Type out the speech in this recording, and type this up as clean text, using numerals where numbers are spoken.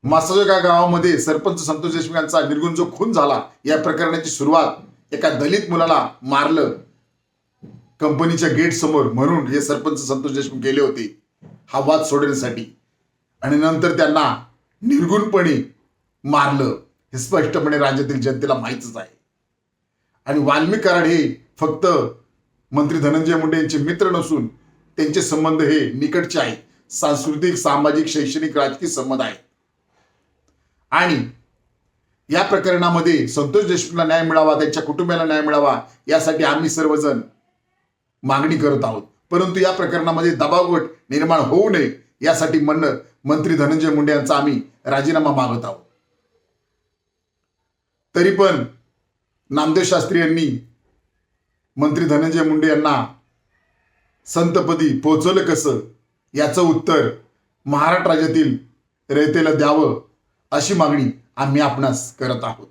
मासाजोगा गावामध्ये सरपंच संतोष देशमुख यांचा निर्गुण जो खून झाला, या प्रकरणाची सुरुवात एका दलित मुलाला मारलं कंपनीच्या गेट समोर म्हणून हे सरपंच संतोष देशमुख गेले होते हा वाद सोडवण्यासाठी, आणि नंतर त्यांना निर्गुणपणे मारलं हे स्पष्टपणे राज्यातील जनतेला माहीतच आहे. आणि वाल्मिक कराड हे फक्त मंत्री धनंजय मुंडे यांचे मित्र नसून त्यांचे संबंध हे निकटचे आहेत. सांस्कृतिक, सामाजिक, शैक्षणिक, राजकीय संबंध आहेत. आणि या प्रकरणामध्ये संतोष देशमुखला न्याय मिळावा, त्यांच्या कुटुंबाला न्याय मिळावा यासाठी आम्ही सर्वजण मागणी करत आहोत. परंतु या प्रकरणामध्ये दबावगट निर्माण होऊ नये यासाठी मंत्री धनंजय मुंडे यांचा आम्ही राजीनामा मागत आहोत. तरी पण नामदेव शास्त्री यांनी मंत्री धनंजय मुंडे यांना संतपदी पोहोचवलं कसं याचं उत्तर महाराष्ट्र राज्यातील रयतेला द्यावं अशी मागणी आम्ही आपणास करत आहोत.